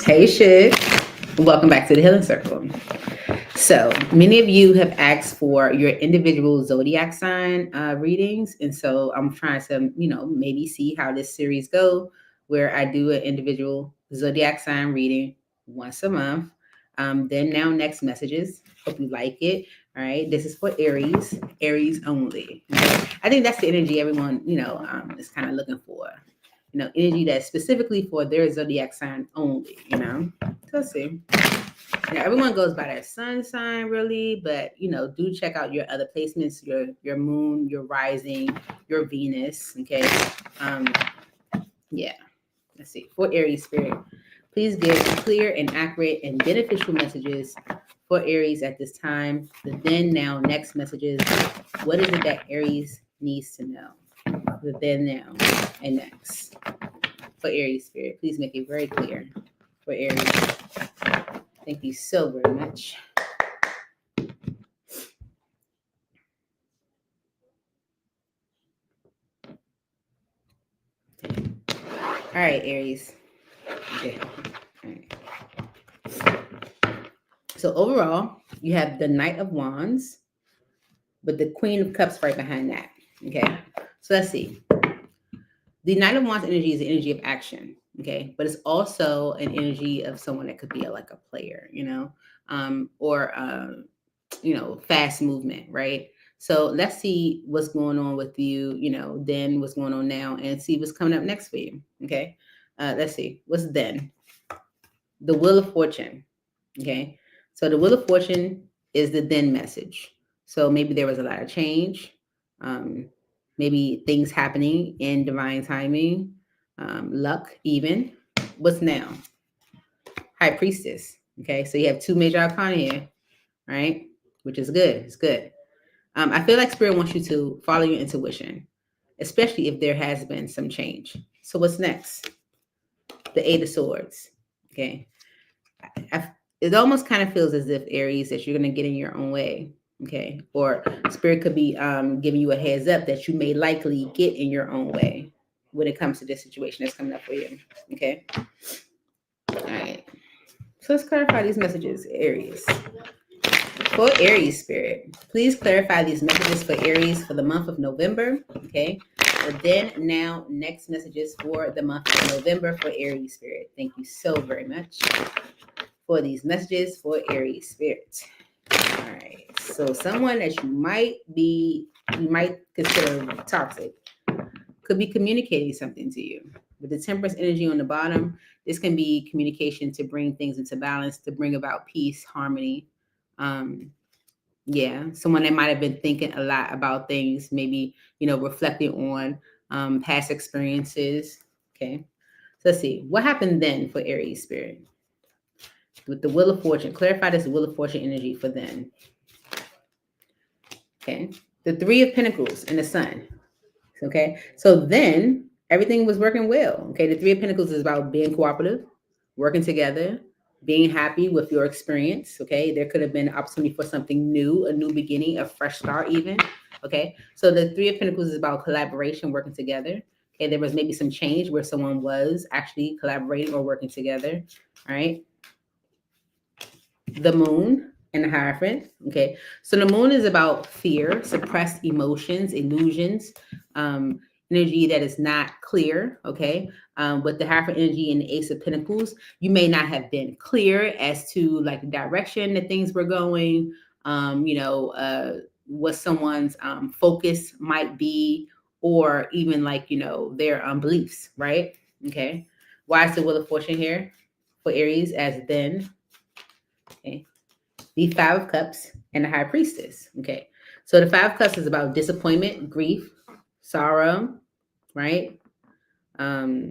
Hey, Shig. Welcome back to the Healing Circle. So, many of you have asked for your individual zodiac sign readings. And so, I'm trying to, maybe see how this series go, where I do an individual zodiac sign reading once a month. Then now next messages. Hope you like it. All right. This is for Aries only. Okay? I think that's the energy everyone, is kind of looking for. Energy that's specifically for their zodiac sign only. So let's see. Now, everyone goes by their sun sign, really, but do check out your other placements, your moon, your rising, your Venus. Okay. Yeah. Let's see. For Aries spirit, please give clear and accurate and beneficial messages for Aries at this time. The then, now, next messages. What is it that Aries needs to know? The then, now, and next. For Aries spirit, please make it very clear. For Aries. Thank you so very much. All right, Aries. Okay. All right. So overall, you have the Knight of Wands, but the Queen of Cups right behind that. Okay. So let's see. The Knight of Wands energy is the energy of action. Okay. But it's also an energy of someone that could be like a player, or fast movement, right? So let's see what's going on with you, then what's going on now, and see what's coming up next for you. Okay. Let's see. What's then? The Wheel of Fortune. Okay. So the Wheel of Fortune is the then message. So maybe there was a lot of change. Maybe things happening in divine timing, luck even. What's now? High Priestess. Okay. So you have two major arcana here, right? Which is good. It's good. I feel like Spirit wants you to follow your intuition, especially if there has been some change. So what's next? The Eight of Swords. Okay. It almost kind of feels as if, Aries, that you're going to get in your own way. Okay. Or Spirit could be giving you a heads up that you may likely get in your own way when it comes to this situation that's coming up for you. Okay. All right. So let's clarify these messages, Aries. For Aries spirit, please clarify these messages for Aries for the month of November. Okay. But then now next messages for the month of November for Aries spirit. Thank you so very much for these messages for Aries spirit. All right. So someone that you might consider toxic could be communicating something to you. With the Temperance energy on the bottom, this can be communication to bring things into balance, to bring about peace, harmony. Someone that might have been thinking a lot about things, maybe, reflecting on past experiences. Okay. So let's see. What happened then for Aries spirit? With the Wheel of Fortune, clarify this Wheel of Fortune energy for then. Okay. The Three of Pentacles and the Sun. Okay. So then everything was working well. Okay. The Three of Pentacles is about being cooperative, working together, being happy with your experience. Okay. There could have been an opportunity for something new, a new beginning, a fresh start even. Okay. So the Three of Pentacles is about collaboration, working together. Okay. There was maybe some change where someone was actually collaborating or working together. All right. The Moon and the Hierophant. Okay. So the Moon is about fear, suppressed emotions, illusions, energy that is not clear. Okay. With the Hierophant energy and the Ace of Pentacles, you may not have been clear as to like the direction that things were going, what someone's focus might be, or even like, their beliefs, right? Okay. Why is the Wheel of Fortune here for Aries as then? Okay. The Five of Cups and the High Priestess. Okay. So the Five of Cups is about disappointment, grief, sorrow, right? Not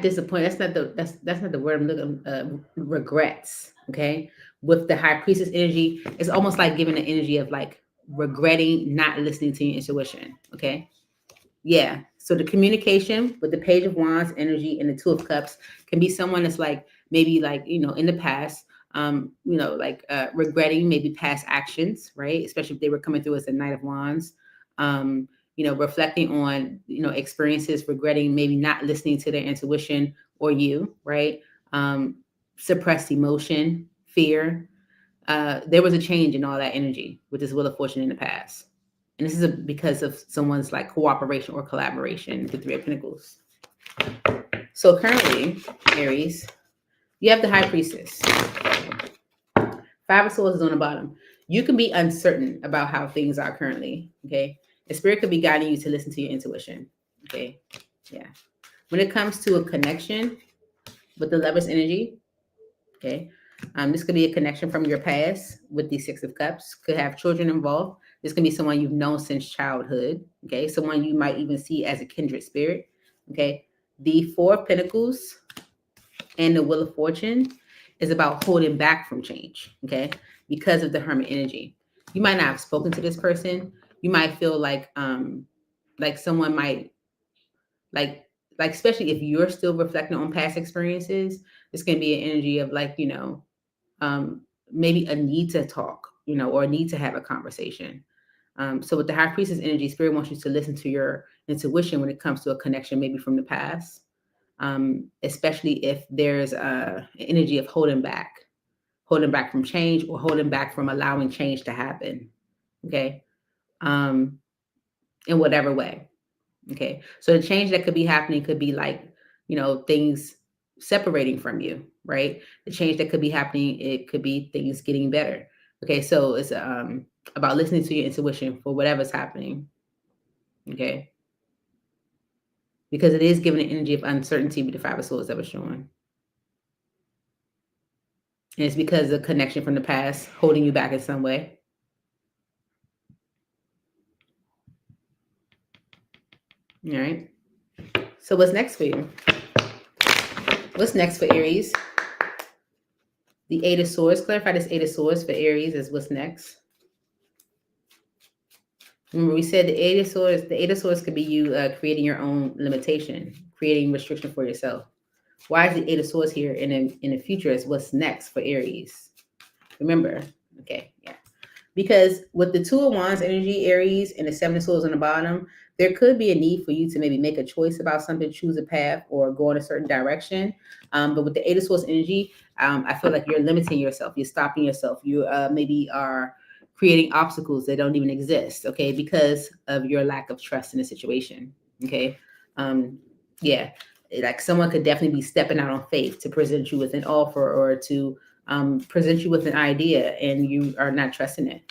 disappointment. That's not the word I'm looking. Regrets. Okay. With the High Priestess energy, it's almost like giving the energy of like regretting not listening to your intuition. Okay. Yeah. So the communication with the Page of Wands energy and the Two of Cups can be someone that's like maybe like, in the past, regretting maybe past actions, right? Especially if they were coming through as a Knight of Wands. reflecting on, experiences, regretting maybe not listening to their intuition or you, right? Suppressed emotion, fear. There was a change in all that energy with this Wheel of Fortune in the past. And this is because of someone's like cooperation or collaboration, the Three of Pentacles. So currently, Aries, you have the High Priestess. Five of Swords is on the bottom. You can be uncertain about how things are currently, okay? The Spirit could be guiding you to listen to your intuition, okay? Yeah. When it comes to a connection with the Lover's energy, okay? This could be a connection from your past with the Six of Cups. Could have children involved. This can be someone you've known since childhood, okay? Someone you might even see as a kindred spirit, okay? The Four of Pentacles and the Wheel of Fortune is about holding back from change, okay? Because of the Hermit energy. You might not have spoken to this person. You might feel like someone might, like especially if you're still reflecting on past experiences, it's going to be an energy of like, maybe a need to talk, or a need to have a conversation. So with the High Priestess energy, Spirit wants you to listen to your intuition when it comes to a connection maybe from the past, especially if there's an energy of holding back from change, or holding back from allowing change to happen, okay? In whatever way, okay? So the change that could be happening could be like, things separating from you, right? The change that could be happening, it could be things getting better, okay? So it's about listening to your intuition for whatever's happening, okay? Because it is giving an energy of uncertainty with the Five of Swords that was showing. And it's because of connection from the past holding you back in some way. All right. So what's next for you? What's next for Aries? The Eight of Swords. Clarify this Eight of Swords for Aries is what's next. Remember, we said the Eight of Swords. The Eight of Swords could be you creating your own limitation, creating restriction for yourself. Why is the Eight of Swords here in the future is what's next for Aries? Remember, okay, yeah. Because with the Two of Wands energy, Aries, and the Seven of Swords on the bottom, there could be a need for you to maybe make a choice about something, choose a path, or go in a certain direction. But with the Eight of Swords energy, I feel like you're limiting yourself. You're stopping yourself. You maybe are creating obstacles that don't even exist, okay, because of your lack of trust in the situation, okay? Yeah, like someone could definitely be stepping out on faith to present you with an offer, or to present you with an idea, and you are not trusting it.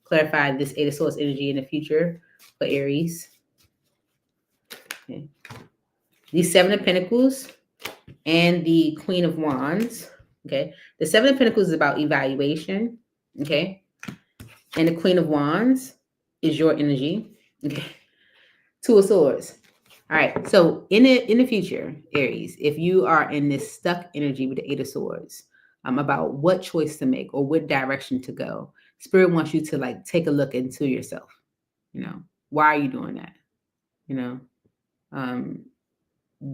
Clarify this Eight of Swords energy in the future for Aries. Okay. The Seven of Pentacles and the Queen of Wands. Okay. The Seven of Pentacles is about evaluation. Okay. And the Queen of Wands is your energy. Okay. Two of Swords. All right. So in the future, Aries, if you are in this stuck energy with the Eight of Swords, about what choice to make or what direction to go, Spirit wants you to like take a look into yourself. Why are you doing that?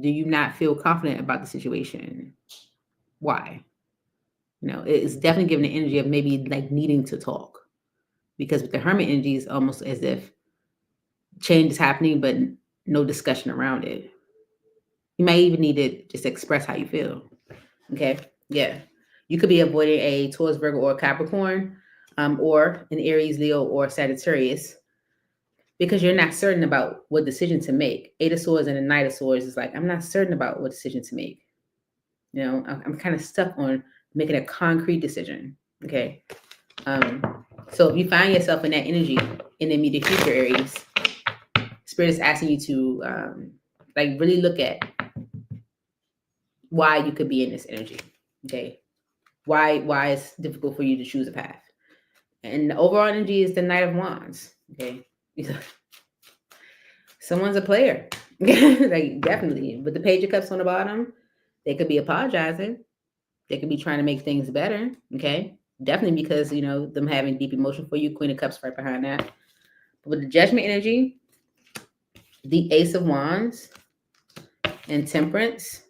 Do you not feel confident about the situation? Why? It's definitely giving the energy of maybe like needing to talk, because with the Hermit energy, it's almost as if change is happening, but no discussion around it. You might even need to just express how you feel. Okay. Yeah. You could be avoiding a Taurus, Virgo, or Capricorn, or an Aries, Leo, or Sagittarius, because you're not certain about what decision to make. Eight of Swords and the Knight of Swords is like, I'm not certain about what decision to make. I'm kind of stuck on making a concrete decision. Okay. So if you find yourself in that energy in the immediate future, Aries, Spirit is asking you to like really look at why you could be in this energy. Okay. Why it's difficult for you to choose a path. And the overall energy is the Knight of Wands. Okay. Someone's a player. Like definitely. But the Page of Cups on the bottom, they could be apologizing. They could be trying to make things better. Okay. Definitely because, them having deep emotion for you. Queen of Cups right behind that. But with the Judgment energy, the Ace of Wands, and Temperance,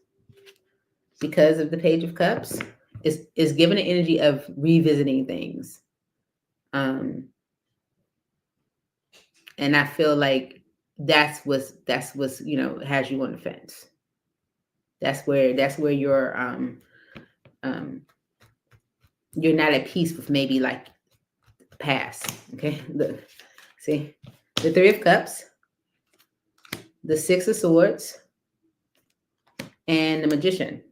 because of the Page of Cups, is given an energy of revisiting things. And I feel like that's what's has you on the fence. That's where you're not at peace with maybe like past. Okay, look, see the Three of Cups, the Six of Swords, and the Magician,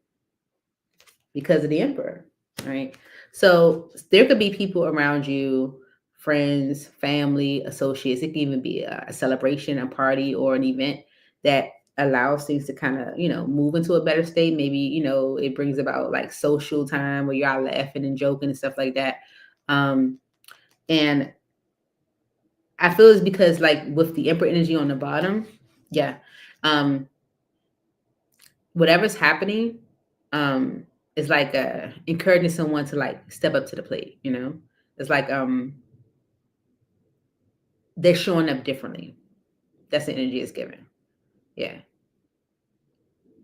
because of the Emperor, right? So there could be people around you, friends, family, associates. It could even be a celebration, a party, or an event that allows things to kind of, move into a better state. Maybe, it brings about like social time where you're out laughing and joking and stuff like that. And I feel it's because like with the Emperor energy on the bottom, yeah, whatever's happening, is like encouraging someone to like step up to the plate. It's like they're showing up differently. That's the energy it's given. Yeah,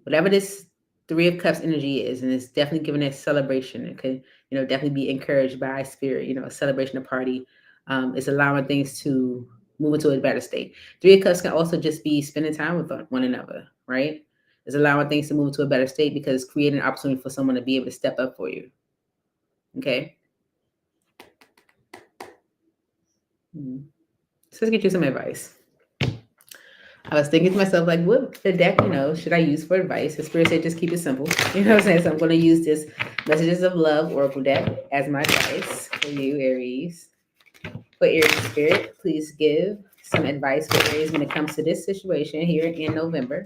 whatever this Three of Cups energy is, and it's definitely giving a celebration. It could, definitely be encouraged by spirit. A celebration, a party. It's allowing things to move into a better state. Three of Cups can also just be spending time with one another, right? It's allowing things to move into a better state because it's creating an opportunity for someone to be able to step up for you. Okay. So let's get you some advice. I was thinking to myself, like, what the deck, should I use for advice? The spirit said, just keep it simple. You know what I'm saying? So I'm going to use this Messages of Love Oracle deck as my advice for you, Aries. For Aries spirit, please give some advice for Aries when it comes to this situation here in November.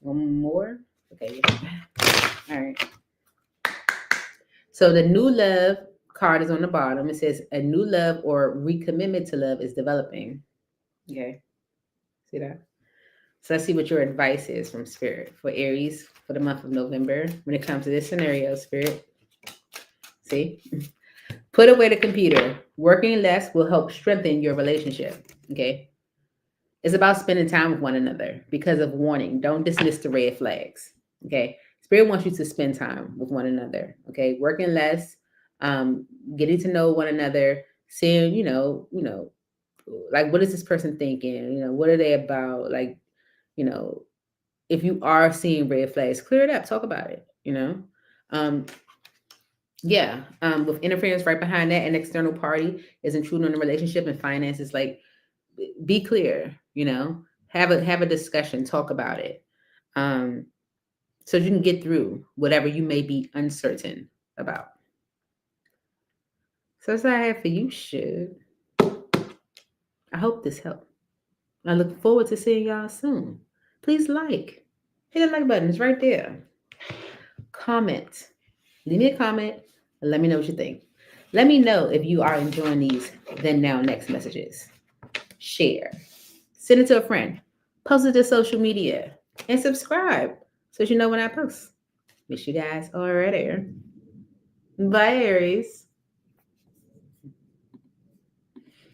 One more. Okay. All right. So the new love card is on the bottom. It says a new love or recommitment to love is developing. Okay. See that? So let's see what your advice is from Spirit for Aries for the month of November when it comes to this scenario, Spirit. See? Put away the computer. Working less will help strengthen your relationship. Okay. It's about spending time with one another because of warning. Don't dismiss the red flags. Okay. Spirit wants you to spend time with one another. Okay. Working less, getting to know one another, seeing, like what is this person thinking? What are they about? Like, if you are seeing red flags, clear it up, talk about it, with interference right behind that, an external party is intruding on the relationship and finances. Like, be clear, have a discussion, talk about it, so you can get through whatever you may be uncertain about. So that's what I have for you, Shug. I hope this helped. I look forward to seeing y'all soon. Please hit the like button. It's right there. Comment. Leave me a comment and let me know what you think. Let me know if you are enjoying these then now next messages. Share. Send it to a friend. Post it to social media. And subscribe so you know when I post. Wish you guys all right there. Bye, Aries.